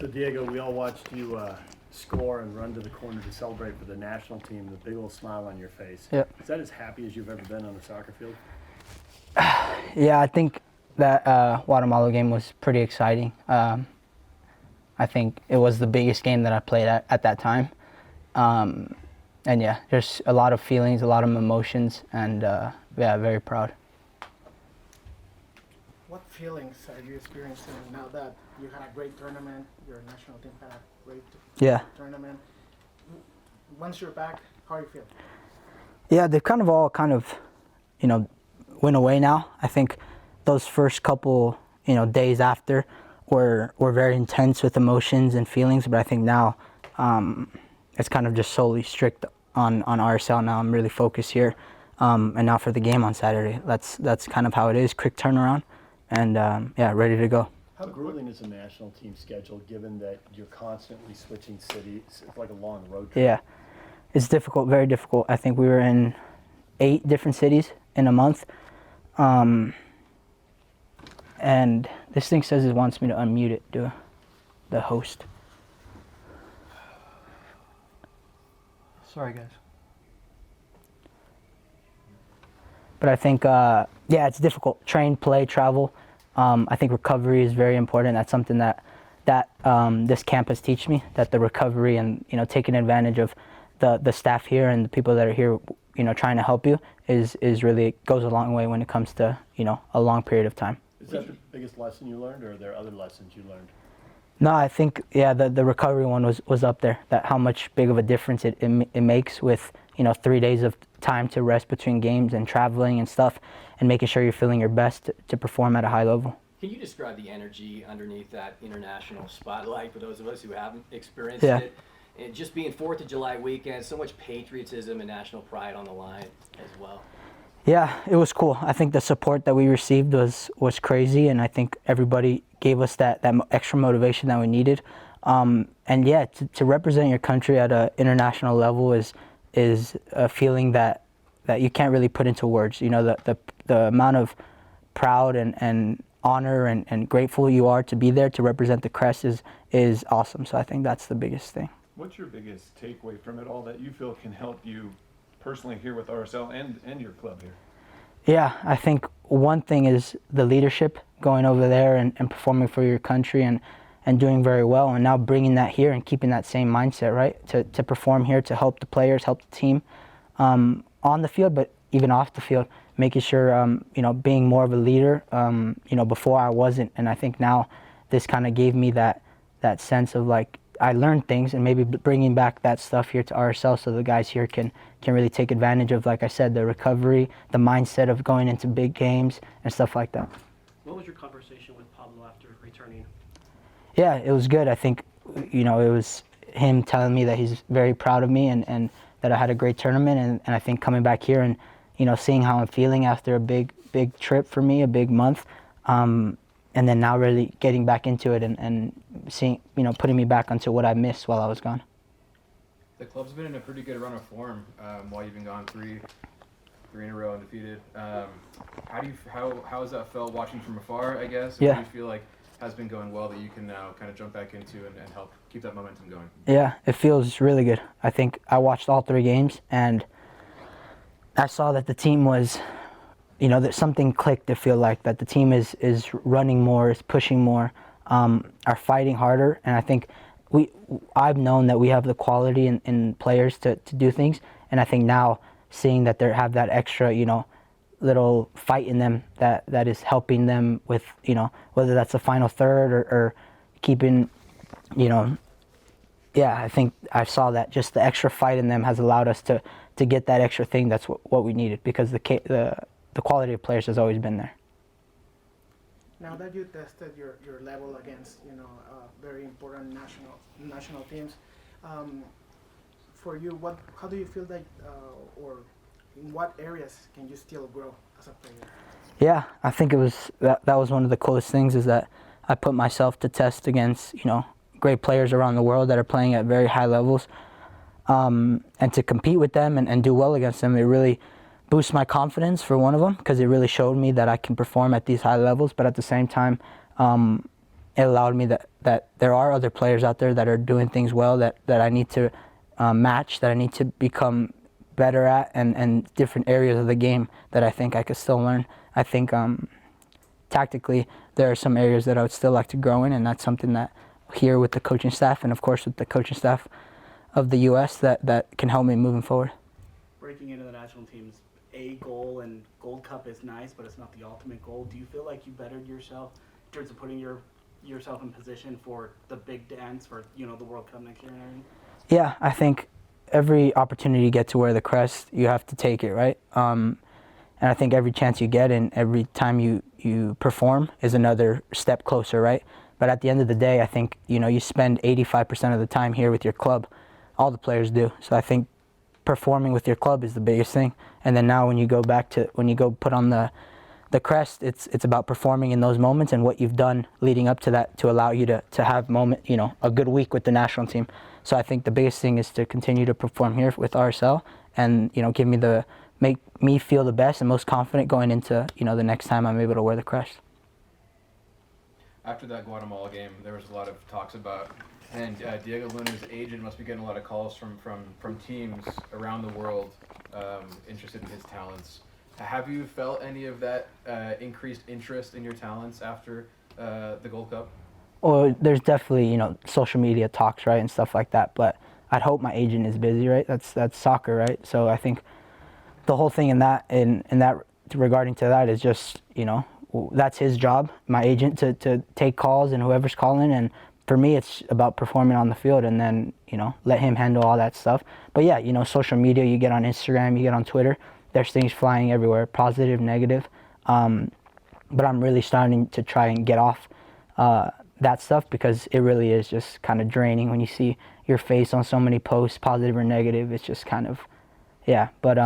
So, Diego, we all watched you score and run to the corner to celebrate for the national team, the big old smile on your face. Yep. Is that as happy as you've ever been on a soccer field? Yeah, I think that Guatemala game was pretty exciting. I think it was the biggest game that I played at that time. And yeah, there's a lot of feelings, a lot of emotions, and yeah, very proud. What feelings are you experiencing now that you had a great tournament, your national team had a great tournament? Once you're back, how do you feel? Yeah, they've kind of all went away now. I think those first couple, days after were very intense with emotions and feelings, but I think now it's kind of just solely strict on RSL now. I'm really focused here, and now for the game on Saturday. That's kind of how it is, quick turnaround, and yeah, ready to go. How grueling is a national team schedule given that you're constantly switching cities? It's like a long road trip. Yeah, it's difficult, very difficult. I think we were in 8 different cities in a month. And this thing says it wants me to unmute it, the host. Sorry, guys. But I think, yeah, it's difficult. Train, play, travel. I think recovery is very important. That's something that this camp has taught me, that the recovery and, taking advantage of the staff here and the people that are here, trying to help you is really goes a long way when it comes to, a long period of time. Is that the biggest lesson you learned, or are there other lessons you learned? No, I think, yeah, the recovery one was up there, that how much big of a difference it makes with, 3 days of time to rest between games and traveling and stuff, and making sure you're feeling your best to perform at a high level. Can you describe the energy underneath that international spotlight for those of us who haven't experienced it? And just being 4th of July weekend, so much patriotism and national pride on the line as well. Yeah, it was cool. I think the support that we received was crazy, and I think everybody gave us that extra motivation that we needed. And yeah, to represent your country at an international level is a feeling that you can't really put into words. The amount of proud and honor and grateful you are to be there to represent the crest is awesome. So I think that's the biggest thing. What's your biggest takeaway from it all that you feel can help you personally here with RSL and your club here? Yeah, I think one thing is the leadership, going over there and performing for your country and doing very well, and now bringing that here and keeping that same mindset, right, to perform here, to help the players, help the team on the field, but even off the field, making sure, being more of a leader. Before I wasn't, and I think now this kind of gave me that sense of like, I learned things, and maybe bringing back that stuff here to RSL so the guys here can really take advantage of, like I said, the recovery, the mindset of going into big games and stuff like that. What was your conversation with Pablo after returning? Yeah, it was good. I think, it was him telling me that he's very proud of me and that I had a great tournament, and I think coming back here and, seeing how I'm feeling after a big trip for me, a big month, and then now really getting back into it and seeing, putting me back onto what I missed while I was gone. The club's been in a pretty good run of form while you've been gone, three in a row undefeated. How has that felt watching from afar, I guess? Yeah. What do you feel like has been going well that you can now kind of jump back into and help keep that momentum going? Yeah, it feels really good. I think I watched all 3 games, and I saw that the team was, that something clicked. To feel like that the team is running more, is pushing more, are fighting harder, and I think I've known that we have the quality in players to do things, and I think now seeing that they have that extra, little fight in them that is helping them with, whether that's the final third or keeping, I think I saw that just the extra fight in them has allowed us to get that extra thing. That's what we needed, because the quality of players has always been there. Now that you tested your level against very important national teams, for you, how do you feel like, or in what areas can you still grow as a player? Yeah, I think it was that was one of the coolest things, is that I put myself to test against great players around the world that are playing at very high levels, and to compete with them and do well against them. It really boosts my confidence, for one of them, because it really showed me that I can perform at these high levels, but at the same time, it allowed me that there are other players out there that are doing things well that I need to match, that I need to become better at, and different areas of the game that I think I could still learn. I think tactically there are some areas that I would still like to grow in, and that's something that here with the coaching staff and of course with the coaching staff of the U.S. that can help me moving forward. Breaking into the national team's A goal and Gold Cup is nice, but it's not the ultimate goal. Do you feel like you bettered yourself in terms of putting yourself in position for the big dance for the World Cup next year and everything? Yeah, I think every opportunity you get to wear the crest, you have to take it, right? And I think every chance you get and every time you perform is another step closer, right? But at the end of the day, I think, you spend 85% of the time here with your club. All the players do. So I think performing with your club is the biggest thing. And then now when you go put on the crest, it's about performing in those moments and what you've done leading up to that to allow you to have a good week with the national team. So I think the biggest thing is to continue to perform here with RSL and, make me feel the best and most confident going into, the next time I'm able to wear the crest. After that Guatemala game, there was a lot of talks about, and Diego Luna's agent must be getting a lot of calls from teams around the world interested in his talents. Have you felt any of that increased interest in your talents after the Gold Cup? Well, there's definitely, social media talks, right, and stuff like that, but I'd hope my agent is busy, right? That's soccer, right? So I think the whole thing in that regarding to that is just, that's his job, my agent, to take calls and whoever's calling, and for me it's about performing on the field and then, let him handle all that stuff. But yeah, social media, you get on Instagram, you get on Twitter, there's things flying everywhere, positive, negative, but I'm really starting to try and get off that stuff because it really is just kind of draining when you see your face on so many posts, positive or negative. It's just kind of, yeah, but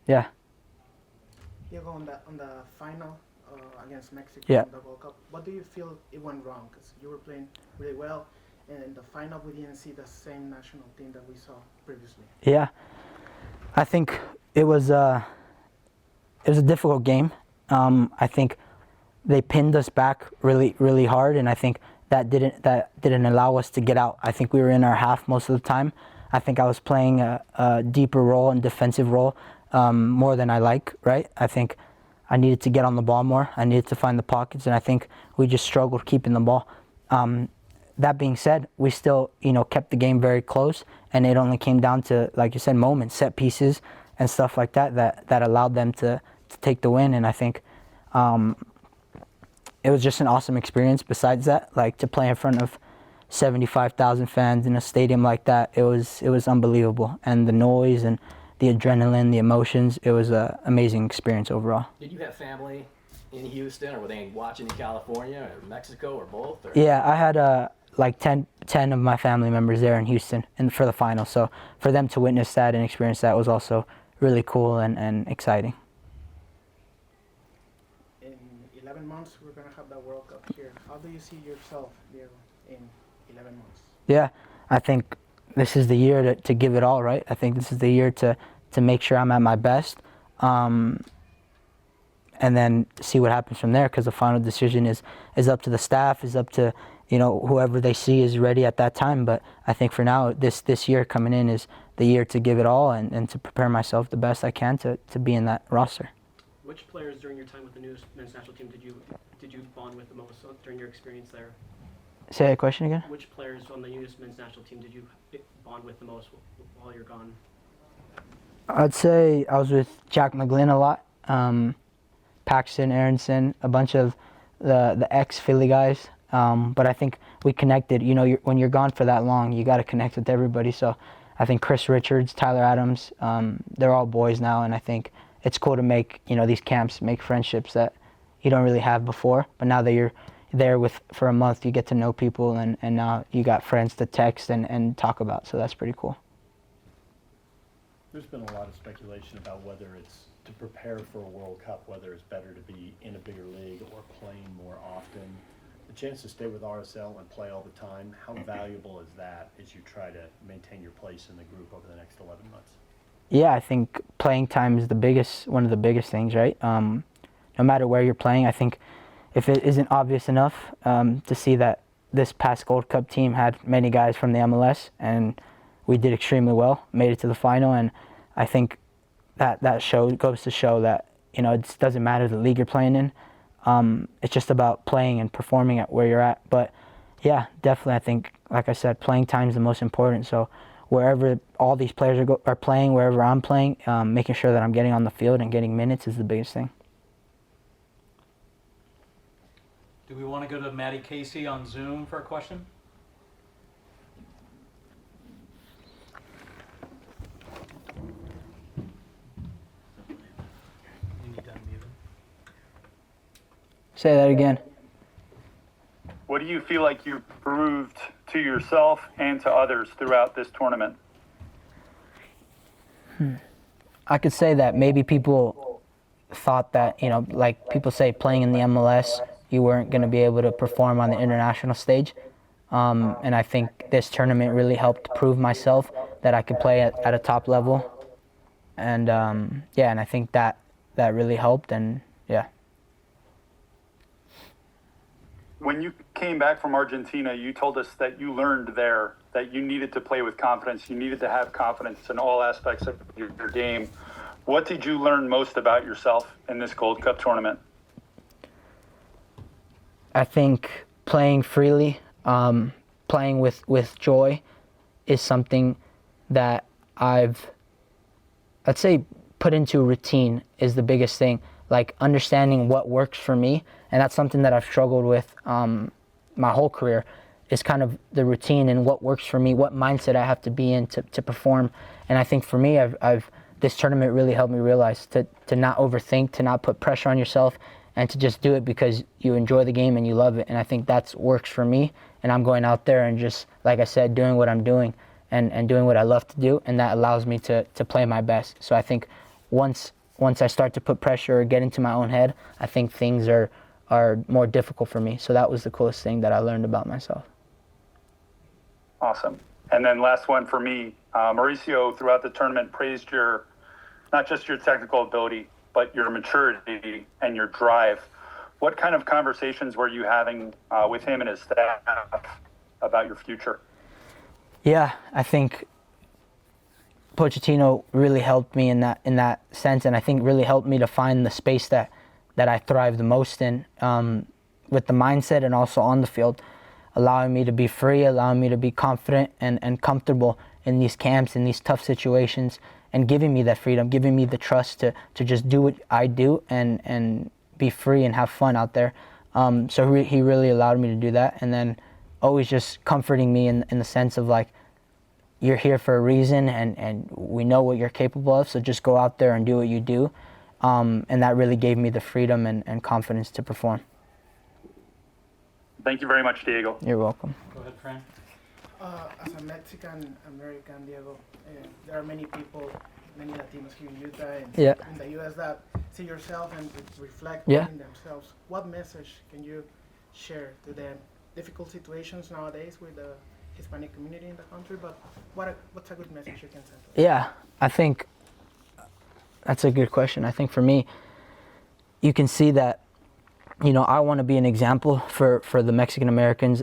yeah. Diego, on the final against Mexico Yeah. in the World Cup, what do you feel it went wrong? Because you were playing really well, and in the final we didn't see the same national team that we saw previously. Yeah, I think it was a difficult game. I think they pinned us back really, really hard, and I think that didn't allow us to get out. I think we were in our half most of the time. I think I was playing a deeper role and defensive role more than I like, right? I think I needed to get on the ball more. I needed to find the pockets, and I think we just struggled keeping the ball. That being said, we still, kept the game very close, and it only came down to, like you said, moments, set pieces, and stuff like that allowed them to take the win. And I think it was just an awesome experience. Besides that, like to play in front of 75,000 fans in a stadium like that, it was unbelievable. And the noise and the adrenaline, the emotions, it was an amazing experience overall. Did you have family in Houston, or were they watching in California or Mexico or both? Or? Yeah, I had like 10 of my family members there in Houston and for the final. So for them to witness that and experience that was also really cool and exciting. In 11 months, we're going to have the World Cup here. How do you see yourself, Diego, in 11 months? Yeah, I think this is the year to give it all, right? I think this is the year to make sure I'm at my best, and then see what happens from there, because the final decision is up to the staff, is up to whoever they see is ready at that time. But I think for now, this year coming in is the year to give it all and to prepare myself the best I can to be in that roster. Which players during your time with the new men's national team did you bond with the most during your experience there? Say that question again? Which players on the U.S. men's national team did you bond with the most while you're gone? I'd say I was with Jack McGlynn a lot, Paxton, Aronson, a bunch of the ex-Philly guys. But I think we connected. When you're gone for that long, you got to connect with everybody. So I think Chris Richards, Tyler Adams, they're all boys now, and I think it's cool to make these camps, make friendships that you don't really have before. But now that you're there for a month, you get to know people, and now you got friends to text and talk about. So that's pretty cool. There's been a lot of speculation about whether it's to prepare for a World Cup, whether it's better to be in a bigger league or playing more often. The chance to stay with RSL and play all the time, how valuable is that as you try to maintain your place in the group over the next 11 months? Yeah, I think playing time is one of the biggest things, right? No matter where you're playing, I think if it isn't obvious enough to see that this past Gold Cup team had many guys from the MLS, and we did extremely well, made it to the final, and I think that goes to show that, you know, it doesn't matter the league you're playing in. It's just about playing and performing at where you're at. But yeah, definitely, I think, like I said, playing time is the most important. So wherever all these players are playing, wherever I'm playing, making sure that I'm getting on the field and getting minutes is the biggest thing. Do we want to go to Maddie Casey on Zoom for a question? You need to unmute him. Say that again. What do you feel like you've proved to yourself and to others throughout this tournament? I could say that maybe people thought that, you know, like people say playing in the MLS, you weren't going to be able to perform on the international stage. And I think this tournament really helped prove myself that I could play at a top level. And yeah, and I think that really helped, and yeah. When you came back from Argentina, you told us that you learned there that you needed to play with confidence. You needed to have confidence in all aspects of your game. What did you learn most about yourself in this Gold Cup tournament? I think playing freely, playing with joy is something that I'd say put into a routine is the biggest thing. Like understanding what works for me, and that's something that I've struggled with my whole career, is kind of the routine and what works for me, what mindset I have to be in to perform. And I think for me, this tournament really helped me realize to not overthink, to not put pressure on yourself, and to just do it because you enjoy the game and you love it. And I think that works for me, and I'm going out there and just, like I said, doing what I'm doing and doing what I love to do, and that allows me to play my best. So I think once I start to put pressure or get into my own head, I think things are more difficult for me. So that was the coolest thing that I learned about myself. Awesome. And then last one for me, Mauricio throughout the tournament praised not just your technical ability, but your maturity and your drive. What kind of conversations were you having with him and his staff about your future? Yeah, I think Pochettino really helped me in that sense, and I think really helped me to find the space that I thrive the most in, with the mindset and also on the field, allowing me to be free, allowing me to be confident and comfortable in these camps, in these tough situations, and giving me that freedom, giving me the trust to just do what I do and be free and have fun out there. So he really allowed me to do that, and then always just comforting me in the sense of like, you're here for a reason, and we know what you're capable of, so just go out there and do what you do. And that really gave me the freedom and confidence to perform. Thank you very much, Diego. You're welcome. Go ahead, Fran. As a Mexican American, Diego, there are many people, many Latinos here in Utah and in the U.S. that see yourself and reflect in themselves. What message can you share to them? Difficult situations nowadays with the Hispanic community in the country, but what's a good message you can send to them? Yeah, I think that's a good question. I think for me, you can see that, you know, I want to be an example for the Mexican Americans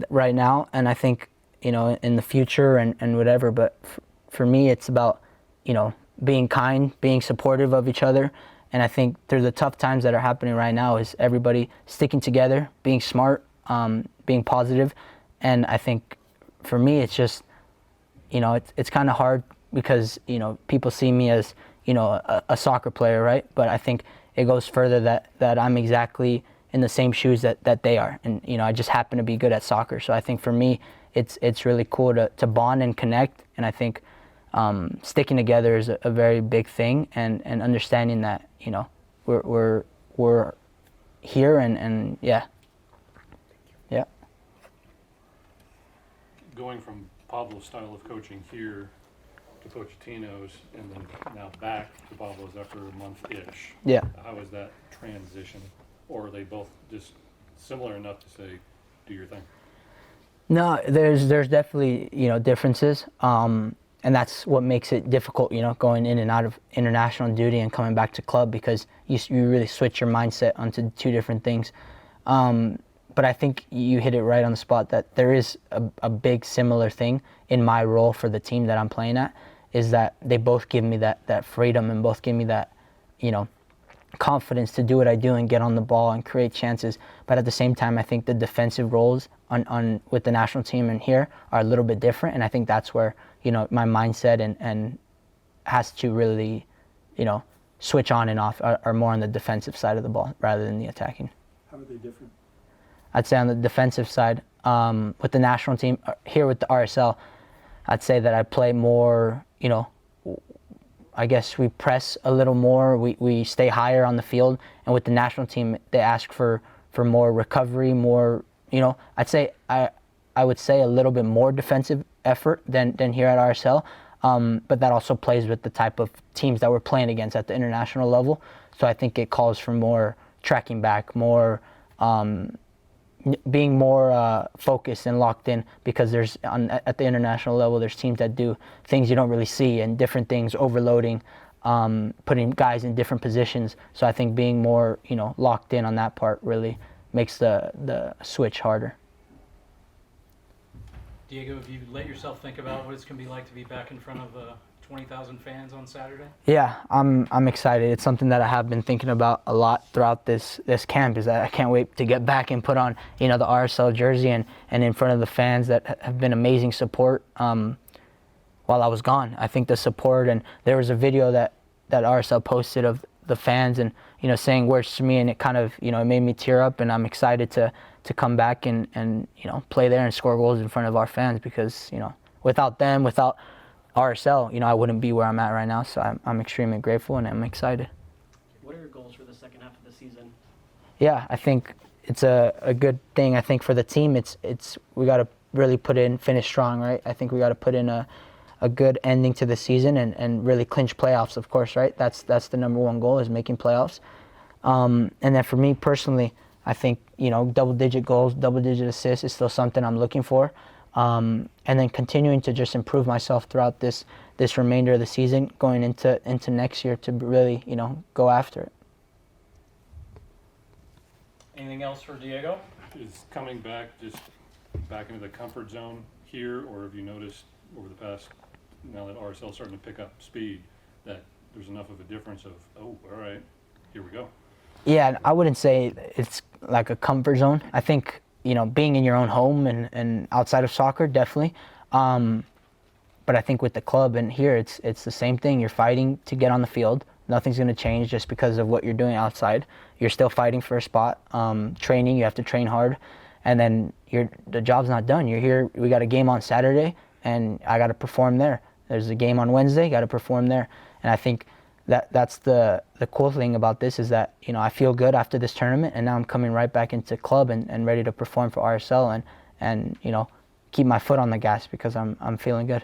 right now, and I think, you know, in the future and whatever, but for me, it's about, you know, being kind, being supportive of each other, and I think through the tough times that are happening right now is everybody sticking together, being smart, being positive, and I think for me, it's just, you know, it's kind of hard because, you know, people see me as, you know, a soccer player, right? But I think it goes further that I'm exactly in the same shoes that they are. And, you know, I just happen to be good at soccer. So I think for me, it's really cool to bond and connect. And I think sticking together is a very big thing, and understanding that, you know, we're here and yeah. Yeah. Going from Pablo's style of coaching here to Pochettino's, and then now back to Pablo's after a month-ish. Yeah. How is that transition? Or are they both just similar enough to say, do your thing? No, there's definitely, you know, differences, and that's what makes it difficult, you know, going in and out of international duty and coming back to club, because you really switch your mindset onto two different things. but I think you hit it right on the spot that there is a big similar thing in my role for the team that I'm playing at, is that they both give me that freedom and both give me that, confidence to do what I do and get on the ball and create chances. But at the same time, I think the defensive roles on with the national team and here are a little bit different, and I think that's where my mindset and has to really switch on and off are more on the defensive side of the ball rather than the attacking. How are they different? I'd say on the defensive side, with the national team, here with the RSL, I'd say that I play more, I guess we press a little more, we stay higher on the field, and with the national team, they ask for more recovery, more, I'd say, I would say a little bit more defensive effort than here at RSL, but that also plays with the type of teams that we're playing against at the international level, so I think it calls for more tracking back, more being more focused and locked in, because at the international level there's teams that do things you don't really see and different things, overloading, putting guys in different positions. So I think being more locked in on that part really makes the switch harder. Diego, have you let yourself think about what it's going to be like to be back in front of 20,000 fans on Saturday? Yeah, I'm excited. It's something that I have been thinking about a lot throughout this camp, is that I can't wait to get back and put on the RSL jersey and in front of the fans that have been amazing support while I was gone. I think the support, and there was a video that RSL posted of the fans and saying words to me, and it kind of it made me tear up, and I'm excited to come back and play there and score goals in front of our fans, because without them, without RSL, I wouldn't be where I'm at right now. So I'm extremely grateful and I'm excited. What are your goals for the second half of the season? Yeah, I think it's a good thing. I think for the team, we got to really finish strong, right? I think we got to put in a good ending to the season and really clinch playoffs, of course, right? That's the number one goal, is making playoffs. And then for me personally, I think double-digit goals, double-digit assists is still something I'm looking for. And then continuing to just improve myself throughout this remainder of the season, going into next year to really go after it. Anything else for Diego? Is coming back just back into the comfort zone here, or have you noticed over the past, now that RSL is starting to pick up speed, that there's enough of a difference of, oh, all right, here we go? Yeah, I wouldn't say it's like a comfort zone. I think being in your own home and outside of soccer, definitely. But I think with the club and here, it's the same thing. You're fighting to get on the field. Nothing's going to change just because of what you're doing outside. You're still fighting for a spot. Training, you have to train hard. And then the job's not done. You're here. We got a game on Saturday, and I got to perform there. There's a game on Wednesday, got to perform there. And I think that's the cool thing about this, is that I feel good after this tournament, and now I'm coming right back into club and ready to perform for RSL and keep my foot on the gas, because I'm feeling good.